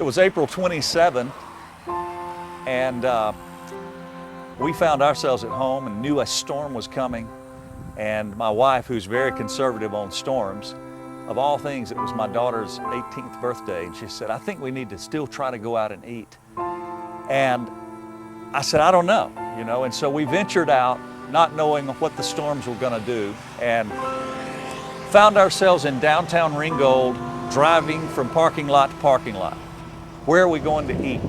It was April 27, and we found ourselves at home and knew a storm was coming. And my wife, who's very conservative on storms, of all things, it was my daughter's 18th birthday, and she said, I think we need to still try to go out and eat. And I said, I don't know, and so we ventured out, not knowing what the storms were going to do, and found ourselves in downtown Ringgold, driving from parking lot to parking lot. Where are we going to eat?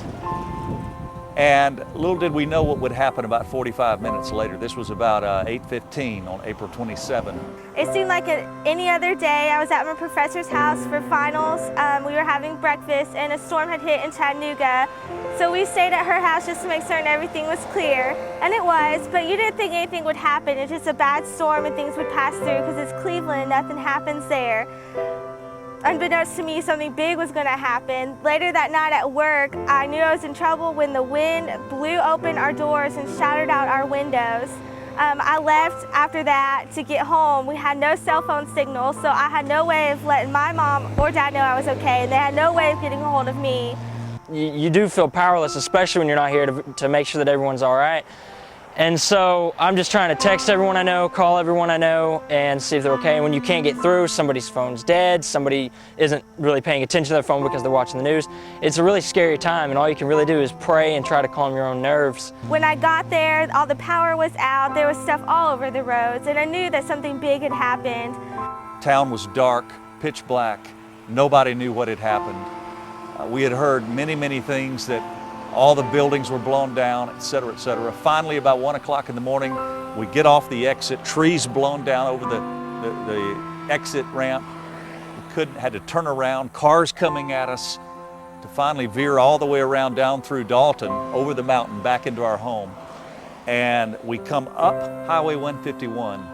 And little did we know what would happen about 45 minutes later. This was about 8:15 on April 27. It seemed like any other day. I was at my professor's house for finals. We were having breakfast and a storm had hit in Chattanooga. So we stayed at her house just to make certain everything was clear. And it was, but you didn't think anything would happen. It's just a bad storm and things would pass through because it's Cleveland and nothing happens there. Unbeknownst to me, something big was going to happen. Later that night at work, I knew I was in trouble when the wind blew open our doors and shattered out our windows. I left after that to get home. We had no cell phone signal, so I had no way of letting my mom or dad know I was okay, and they had no way of getting a hold of me. You do feel powerless, especially when you're not here to make sure that everyone's all right. And so I'm just trying to text everyone I know, call everyone I know, and see if they're okay. And when you can't get through, somebody's phone's dead, somebody isn't really paying attention to their phone because they're watching the news, it's a really scary time, and all you can really do is pray and try to calm your own nerves. When I got there, all the power was out, there was stuff all over the roads, and I knew that something big had happened. Town was dark, pitch black. Nobody knew what had happened. We had heard many things, that all the buildings were blown down, et cetera, et cetera. Finally, about 1 o'clock in the morning, we get off the exit, trees blown down over the exit ramp. We had to turn around, cars coming at us, to finally veer all the way around down through Dalton, over the mountain, back into our home. And we come up Highway 151,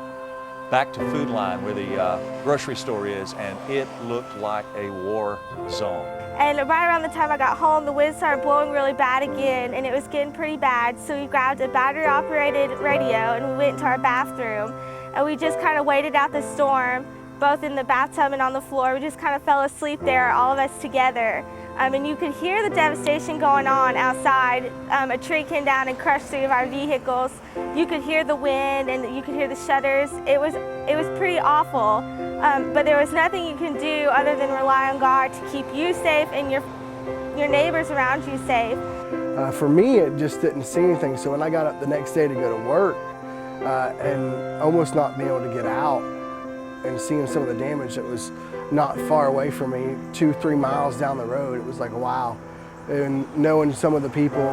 back to Food Line, where the grocery store is, and it looked like a war zone. And right around the time I got home, the wind started blowing really bad again, and it was getting pretty bad. So we grabbed a battery-operated radio, and we went into our bathroom. And we just kind of waited out the storm, both in the bathtub and on the floor. We just kind of fell asleep there, all of us together. And you could hear the devastation going on outside. A tree came down and crushed 3 of our vehicles. You could hear the wind, and you could hear the shutters. It was pretty awful. But there was nothing you can do other than rely on God to keep you safe and your neighbors around you safe. For me, it just didn't see anything. So when I got up the next day to go to work and almost not being able to get out and seeing some of the damage that was not far away from me, 2-3 miles down the road, it was like, wow. And knowing some of the people,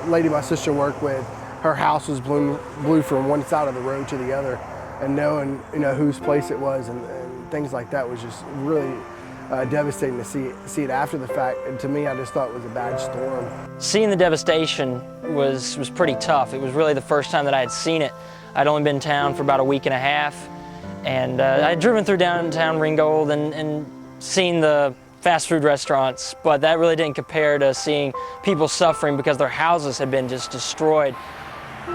lady my sister worked with, her house was blew from one side of the road to the other, and knowing whose place it was and things like that was just really devastating to see it after the fact. And to me, I just thought it was a bad storm. Seeing the devastation was pretty tough. It was really the first time that I had seen it. I'd only been in town for about a week and a half, and I had driven through downtown Ringgold and seen the fast food restaurants, but that really didn't compare to seeing people suffering because their houses had been just destroyed.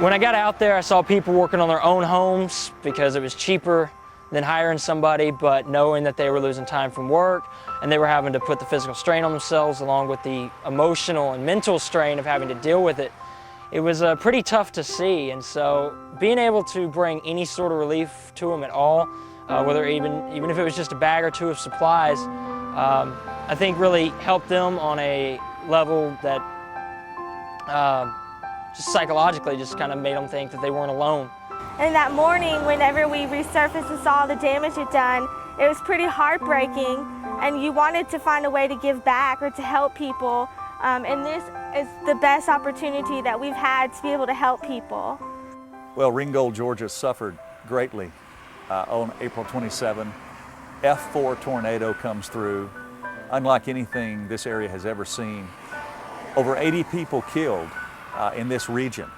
When I got out there, I saw people working on their own homes because it was cheaper than hiring somebody, but knowing that they were losing time from work and they were having to put the physical strain on themselves along with the emotional and mental strain of having to deal with it, it was pretty tough to see. And so being able to bring any sort of relief to them at all, whether even if it was just a bag or two of supplies, I think really helped them on a level that just psychologically just kind of made them think that they weren't alone. And that morning, whenever we resurfaced and saw the damage it done, it was pretty heartbreaking, and you wanted to find a way to give back or to help people. And this is the best opportunity that we've had to be able to help people. Well, Ringgold, Georgia suffered greatly on April 27. F4 tornado comes through, unlike anything this area has ever seen. Over 80 people killed in this region,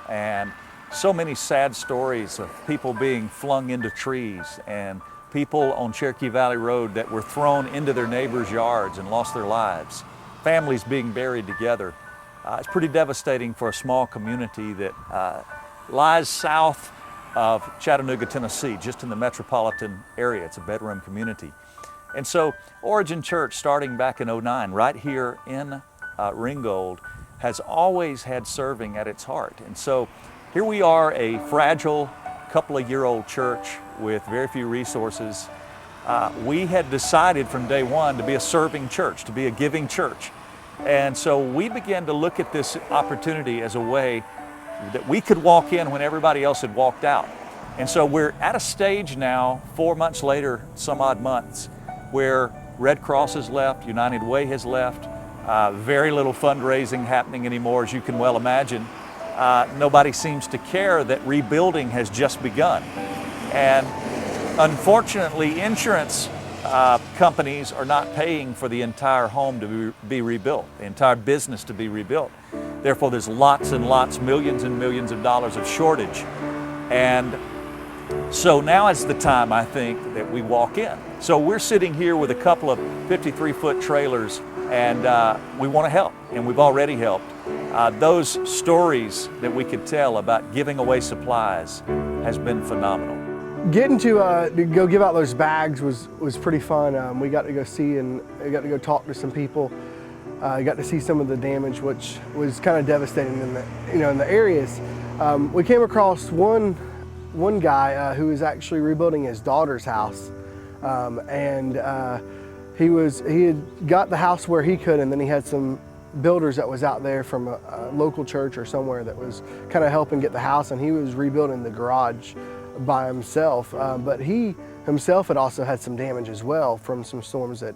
and so many sad stories of people being flung into trees and people on Cherokee Valley Road that were thrown into their neighbors' yards and lost their lives. Families being buried together. It's pretty devastating for a small community that lies south of Chattanooga, Tennessee, just in the metropolitan area. It's a bedroom community. And so Origin Church, starting back in '09, right here in Ringgold, has always had serving at its heart. And so here we are, a fragile, couple-of-year-old church with very few resources. We had decided from day one to be a serving church, to be a giving church. And so we began to look at this opportunity as a way that we could walk in when everybody else had walked out. And so we're at a stage now, 4 months later, some odd months, where Red Cross has left, United Way has left, very little fundraising happening anymore, as you can well imagine. Nobody seems to care that rebuilding has just begun. And unfortunately, insurance companies are not paying for the entire home to be rebuilt, the entire business to be rebuilt. Therefore, there's lots and lots, millions and millions of dollars of shortage. And so now is the time, I think, that we walk in. So we're sitting here with a couple of 53-foot trailers, and we want to help, and we've already helped. Those stories that we could tell about giving away supplies has been phenomenal. Getting to go give out those bags was pretty fun. We got to go see and we got to go talk to some people. Got to see some of the damage, which was kind of devastating in the areas. We came across one guy who was actually rebuilding his daughter's house, and he had got the house where he could, and then he had some builders that was out there from a local church or somewhere that was kind of helping get the house, and he was rebuilding the garage by himself. But he himself had also had some damage as well from some storms that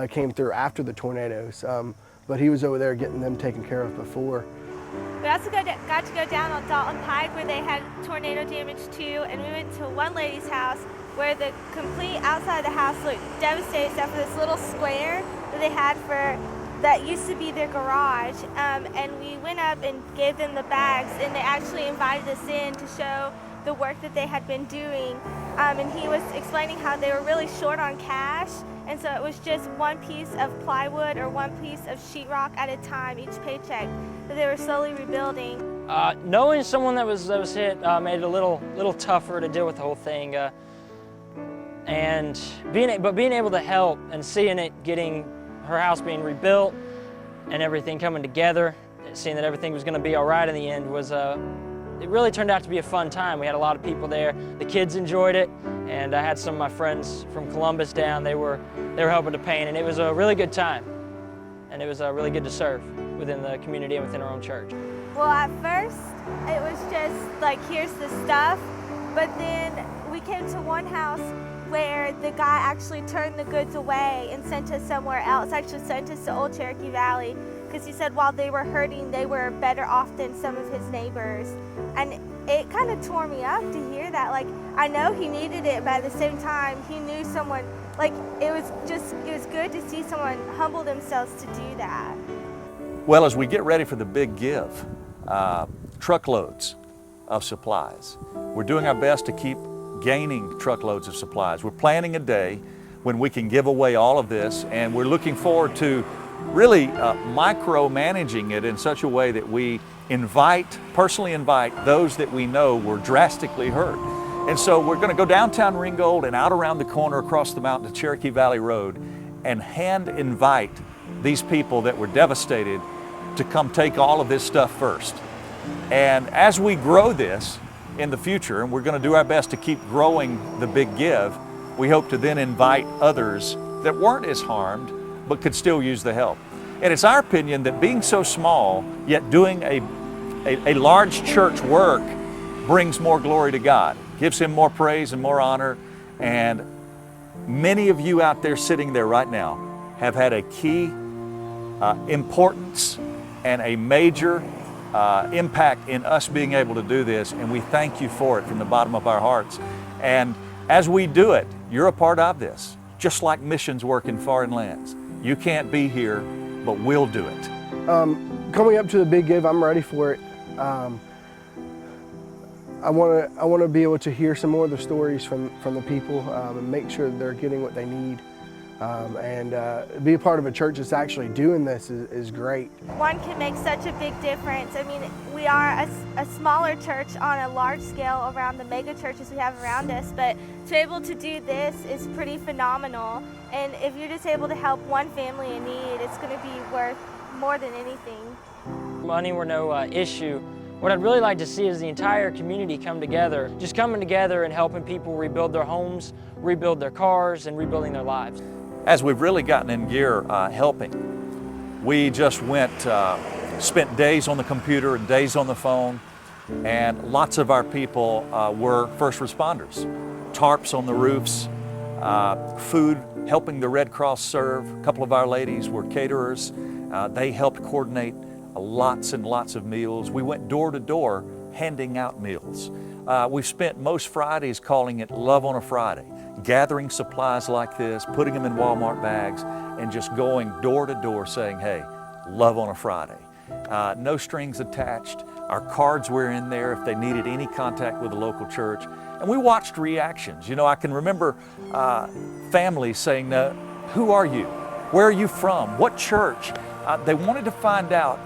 came through after the tornadoes. But he was over there getting them taken care of before. We also got to go down on Dalton Pike where they had tornado damage too, and we went to one lady's house where the complete outside of the house looked devastated except for this little square that they had that used to be their garage. And we went up and gave them the bags, and they actually invited us in to show the work that they had been doing. And he was explaining how they were really short on cash, and so it was just one piece of plywood or one piece of sheetrock at a time, each paycheck, that they were slowly rebuilding. Knowing someone that was hit made it a little tougher to deal with the whole thing, and being able to help and seeing it getting her house being rebuilt and everything coming together, seeing that everything was going to be all right in the end was it really turned out to be a fun time. We had a lot of people there. The kids enjoyed it, and I had some of my friends from Columbus down. They were helping to paint, and it was a really good time. And it was really good to serve within the community and within our own church. Well, at first, it was just like, here's the stuff, but then we came to one house where the guy actually turned the goods away and sent us somewhere else, actually sent us to Old Cherokee Valley, because he said while they were hurting, they were better off than some of his neighbors. And it kind of tore me up to hear that. Like, I know he needed it, but at the same time, he knew someone, like, it was good to see someone humble themselves to do that. Well, as we get ready for the big give, truckloads of supplies. We're doing our best to keep gaining truckloads of supplies. We're planning a day when we can give away all of this, and we're looking forward to really micromanaging it in such a way that we personally invite those that we know were drastically hurt. And so we're going to go downtown Ringgold and out around the corner across the mountain to Cherokee Valley Road and hand invite these people that were devastated to come take all of this stuff first. And as we grow this in the future, and we're going to do our best to keep growing the big give, we hope to then invite others that weren't as harmed but could still use the help. And it's our opinion that being so small, yet doing a large church work brings more glory to God, gives Him more praise and more honor. And many of you out there sitting there right now have had a key importance and a major impact in us being able to do this, and we thank you for it from the bottom of our hearts. And as we do it, you're a part of this, just like missions work in foreign lands. You can't be here, but we'll do it. Coming up to the big give, I'm ready for it. I want to be able to hear some more of the stories from the people and make sure that they're getting what they need. Be a part of a church that's actually doing this is great. One can make such a big difference. I mean, we are a smaller church on a large scale around the mega churches we have around us, but to be able to do this is pretty phenomenal. And if you're just able to help one family in need, it's going to be worth more than anything. Money were no issue. What I'd really like to see is the entire community come together, just coming together and helping people rebuild their homes, rebuild their cars, and rebuilding their lives. As we've really gotten in gear helping, we just spent days on the computer and days on the phone, and lots of our people were first responders. Tarps on the roofs, food, helping the Red Cross serve. A couple of our ladies were caterers. They helped coordinate lots and lots of meals. We went door to door handing out meals. We've spent most Fridays calling it Love on a Friday, gathering supplies like this, putting them in Walmart bags, and just going door to door saying, hey, Love on a Friday. No strings attached. Our cards were in there if they needed any contact with the local church. And we watched reactions. You know, I can remember families saying, who are you? Where are you from? What church? They wanted to find out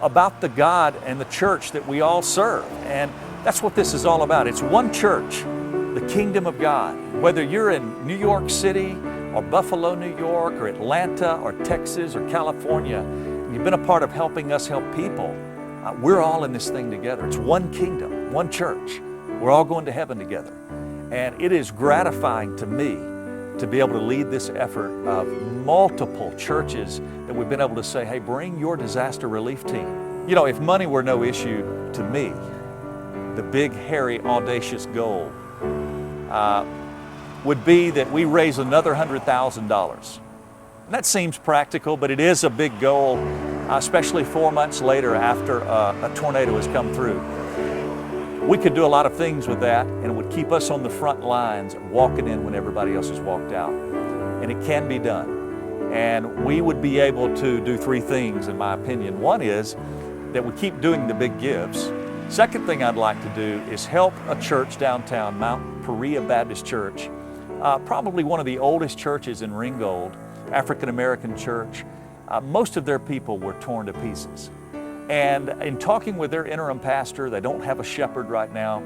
about the God and the church that we all serve. And that's what this is all about. It's one church, the kingdom of God. Whether you're in New York City or Buffalo, New York, or Atlanta or Texas or California, you've been a part of helping us help people. We're all in this thing together. It's one kingdom, one church. We're all going to heaven together. And it is gratifying to me to be able to lead this effort of multiple churches that we've been able to say, hey, bring your disaster relief team. You know, if money were no issue to me, the big, hairy, audacious goal would be that we raise another $100,000. That seems practical, but it is a big goal, especially 4 months later after a tornado has come through. We could do a lot of things with that, and it would keep us on the front lines, walking in when everybody else has walked out. And it can be done. And we would be able to do three things, in my opinion. One is that we keep doing the big gives. Second thing I'd like to do is help a church downtown, Mount Perea Baptist Church, probably one of the oldest churches in Ringgold, African-American church. Most of their people were torn to pieces. And in talking with their interim pastor, they don't have a shepherd right now.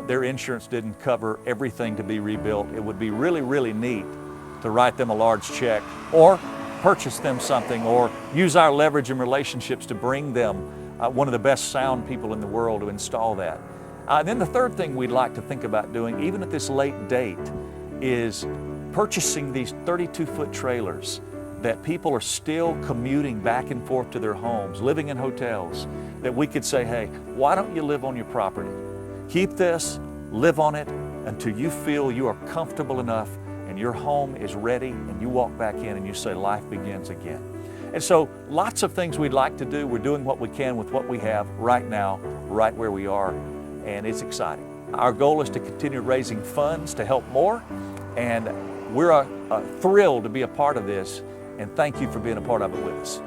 Their insurance didn't cover everything to be rebuilt. It would be really, really neat to write them a large check or purchase them something or use our leverage and relationships to bring them one of the best sound people in the world to install that. And then the third thing we'd like to think about doing, even at this late date, is purchasing these 32-foot trailers that people are still commuting back and forth to their homes, living in hotels, that we could say, hey, why don't you live on your property? Keep this, live on it until you feel you are comfortable enough and your home is ready and you walk back in and you say life begins again. And so lots of things we'd like to do. We're doing what we can with what we have right now, right where we are, and it's exciting. Our goal is to continue raising funds to help more, and we're thrilled to be a part of this. And thank you for being a part of it with us.